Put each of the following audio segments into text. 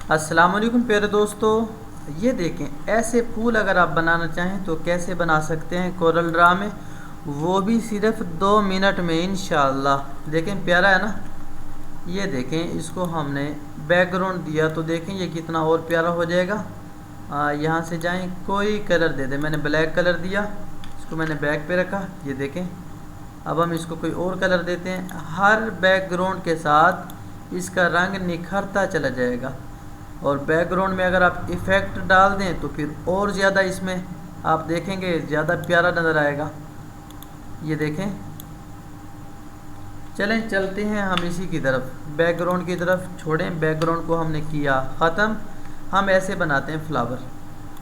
अस्सलाम वालेकुम प्यारे दोस्तों, ये देखें ऐसे फूल अगर आप बनाना चाहें तो कैसे बना सकते हैं कोरल ड्रा में, वो भी सिर्फ 2 मिनट में इंशाअल्लाह। देखें प्यारा है ना। ये देखें, इसको हमने बैकग्राउंड दिया तो देखें ये कितना और प्यारा हो जाएगा। यहाँ से जाएं, कोई कलर दे दें। मैंने ब्लैक कलर दिया, इसको मैंने बैक पे रखा। ये देखें, अब हम इसको कोई और कलर देते हैं। हर बैकग्राउंड के साथ इसका रंग निखरता चला जाएगा। और बैकग्राउंड में अगर आप इफ़ेक्ट डाल दें तो फिर और ज़्यादा इसमें आप देखेंगे ज़्यादा प्यारा नज़र आएगा। ये देखें, चलें चलते हैं हम इसी की तरफ, बैकग्राउंड की तरफ छोड़ें। बैकग्राउंड को हमने किया ख़त्म। हम ऐसे बनाते हैं फ्लावर।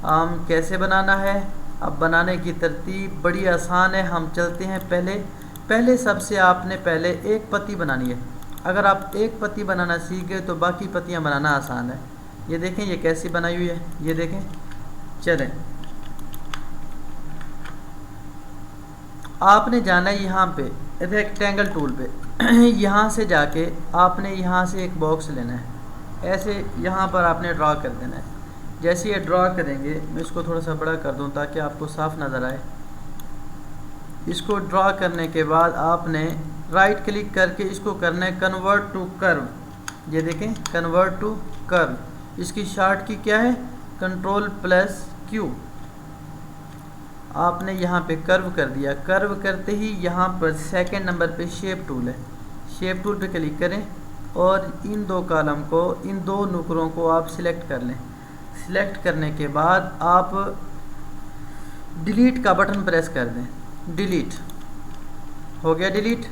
हम कैसे बनाना है, अब बनाने की तरतीब बड़ी आसान है। हम चलते हैं पहले सबसे आपने पहले एक पत्ती बनानी है। अगर आप एक पत्ती बनाना सीख गए तो बाकी पत्तियां बनाना आसान है। ये देखें ये कैसी बनाई हुई है, ये देखें। चलें, आपने जाना है यहाँ पे रेक्टेंगल टूल पे यहाँ से जाके आपने यहाँ से एक बॉक्स लेना है। ऐसे यहाँ पर आपने ड्रा कर देना है। जैसे ये ड्रा करेंगे, मैं इसको थोड़ा सा बड़ा कर दूँ ताकि आपको साफ नज़र आए। इसको ड्रा करने के बाद आपने राइट क्लिक करके इसको करना है कन्वर्ट टू कर्व। ये देखें, कन्वर्ट टू कर्व। इसकी शॉर्ट की क्या है, Ctrl+Q। आपने यहाँ पे कर्व कर दिया। कर्व करते ही यहाँ पर सेकंड नंबर पे शेप टूल है। शेप टूल पे क्लिक करें और इन दो कॉलम को, इन दो नुकरों को आप सिलेक्ट कर लें। सिलेक्ट करने के बाद आप डिलीट का बटन प्रेस कर दें। डिलीट हो गया, डिलीट।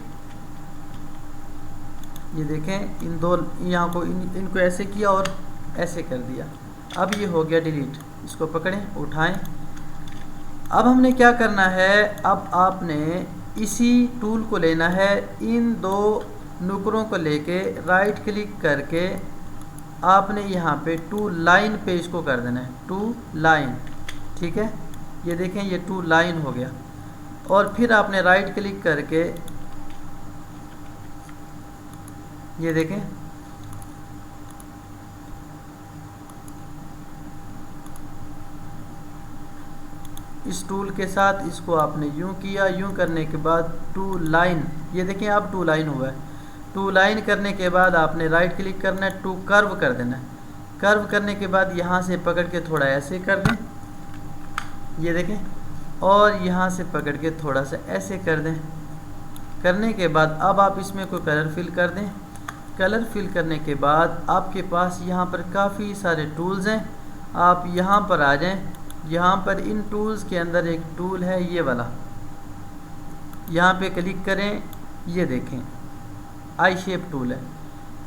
ये देखें, इन दो यहाँ को इनको ऐसे किया और ऐसे कर दिया। अब ये हो गया डिलीट। इसको पकड़ें, उठाएं। अब हमने क्या करना है, अब आपने इसी टूल को लेना है, इन दो नुकरों को लेके राइट क्लिक करके आपने यहाँ पे टू लाइन पे इसको कर देना है। टू लाइन, ठीक है। ये देखें, ये टू लाइन हो गया। और फिर आपने राइट क्लिक करके ये देखें, इस टूल के साथ इसको आपने यूं किया। यूं करने के बाद टू लाइन, ये देखें अब टू लाइन हुआ है। टू लाइन करने के बाद आपने राइट क्लिक करना है, टू कर्व कर देना है। कर्व करने के बाद यहाँ से पकड़ के थोड़ा ऐसे कर दें। ये देखें, और यहाँ से पकड़ के थोड़ा सा ऐसे कर दें। करने के बाद अब आप इसमें कोई कलर फिल कर दें। कलर फिल करने के बाद आपके पास यहाँ पर काफ़ी सारे टूल्स हैं। आप यहाँ पर आ जाएं। यहाँ पर इन टूल्स के अंदर एक टूल है ये वाला, यहाँ पे क्लिक करें। ये देखें, आई शेप टूल है।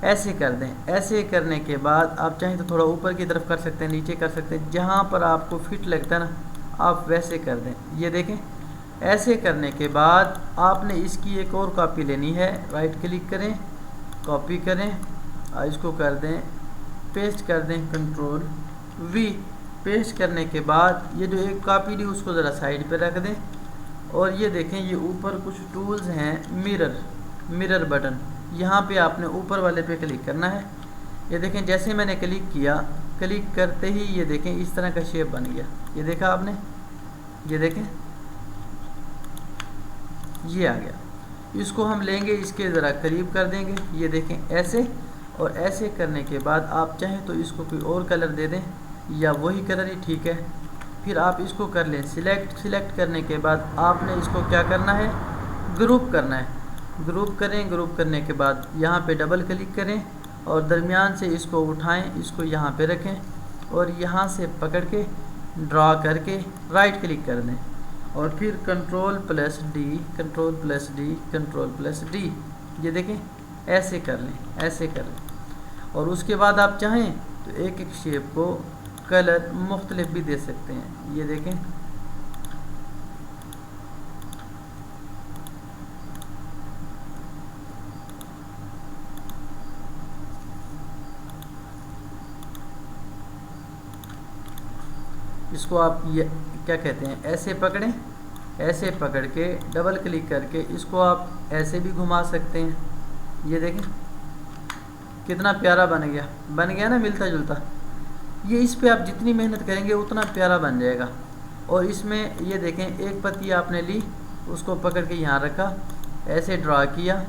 ऐसे कर दें। ऐसे करने के बाद आप चाहें तो थोड़ा ऊपर की तरफ कर सकते हैं, नीचे कर सकते हैं, जहाँ पर आपको फिट लगता है ना आप वैसे कर दें। ये देखें, ऐसे करने के बाद आपने इसकी एक और कॉपी लेनी है। राइट क्लिक करें, कॉपी करें, इसको कर दें पेस्ट कर दें, Ctrl+V। पेस्ट करने के बाद ये जो एक कॉपी ली उसको ज़रा साइड पे रख दें। और ये देखें, ये ऊपर कुछ टूल्स हैं, मिरर बटन, यहाँ पे आपने ऊपर वाले पे क्लिक करना है। ये देखें, जैसे मैंने क्लिक किया, क्लिक करते ही ये देखें इस तरह का शेप बन गया। ये देखा आपने, ये देखें ये आ गया। इसको हम लेंगे, इसके ज़रा करीब कर देंगे। ये देखें ऐसे, और ऐसे करने के बाद आप चाहें तो इसको कोई और कलर दे दें या वही कलर ही ठीक है। फिर आप इसको कर लें सिलेक्ट करने के बाद आपने इसको क्या करना है, ग्रुप करना है। ग्रुप करें, ग्रुप करने के बाद यहाँ पे डबल क्लिक करें और दरमियान से इसको उठाएं, इसको यहाँ पे रखें और यहाँ से पकड़ के ड्रा करके राइट क्लिक कर दें और फिर Ctrl+D। ये देखें, ऐसे कर लें, ऐसे कर लें। और उसके बाद आप चाहें तो एक एक शेप को कलर मुख्तलिफ भी दे सकते हैं। ये देखें, इसको आप ये क्या कहते हैं, ऐसे पकड़ें। ऐसे पकड़ के डबल क्लिक करके इसको आप ऐसे भी घुमा सकते हैं। ये देखें कितना प्यारा बन गया ना, मिलता जुलता। ये इस पे आप जितनी मेहनत करेंगे उतना प्यारा बन जाएगा। और इसमें ये देखें, एक पत्ती आपने ली, उसको पकड़ के यहाँ रखा, ऐसे ड्रा किया,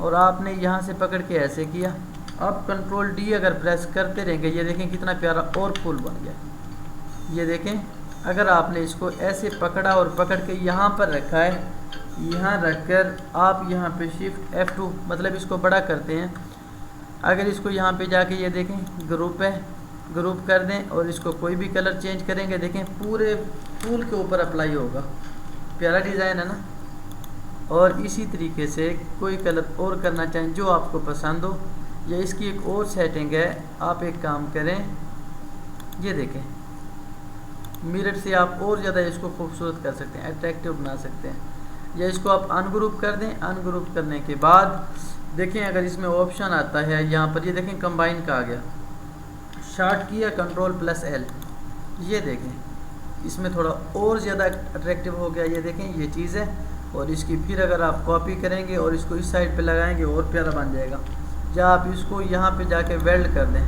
और आपने यहाँ से पकड़ के ऐसे किया। अब कंट्रोल डी अगर प्रेस करते रहेंगे, ये देखें कितना प्यारा और फूल बन गया। ये देखें, अगर आपने इसको ऐसे पकड़ा और पकड़ के यहाँ पर रखा है, यहाँ रखकर आप यहाँ पे शिफ्ट F2 मतलब इसको बड़ा करते हैं। अगर इसको यहाँ पे जाके ये देखें ग्रुप है, ग्रुप कर दें और इसको कोई भी कलर चेंज करेंगे, देखें पूरे फूल के ऊपर अप्लाई होगा। प्यारा डिज़ाइन है ना। और इसी तरीके से कोई कलर और करना चाहें जो आपको पसंद हो, या इसकी एक और सेटिंग है, आप एक काम करें, ये देखें मिरर से आप और ज़्यादा इसको खूबसूरत कर सकते हैं, अट्रैक्टिव बना सकते हैं। या इसको आप अनग्रुप कर दें। अनग्रुप करने के बाद देखें, अगर इसमें ऑप्शन आता है यहाँ पर, ये देखें कंबाइन का आ गया, शार्ट किया Ctrl+L, ये देखें इसमें थोड़ा और ज़्यादा अट्रैक्टिव हो गया। ये देखें ये चीज़ है, और इसकी फिर अगर आप कॉपी करेंगे और इसको इस साइड पे लगाएंगे और प्यारा बन जाएगा। या आप इसको यहाँ पे जाके वेल्ड कर दें,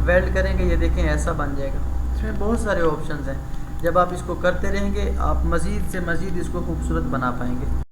वेल्ड करेंगे, ये देखें ऐसा बन जाएगा। इसमें बहुत सारे ऑप्शंस हैं। जब आप इसको करते रहेंगे, आप मज़ीद से मज़ीद इसको खूबसूरत बना पाएंगे।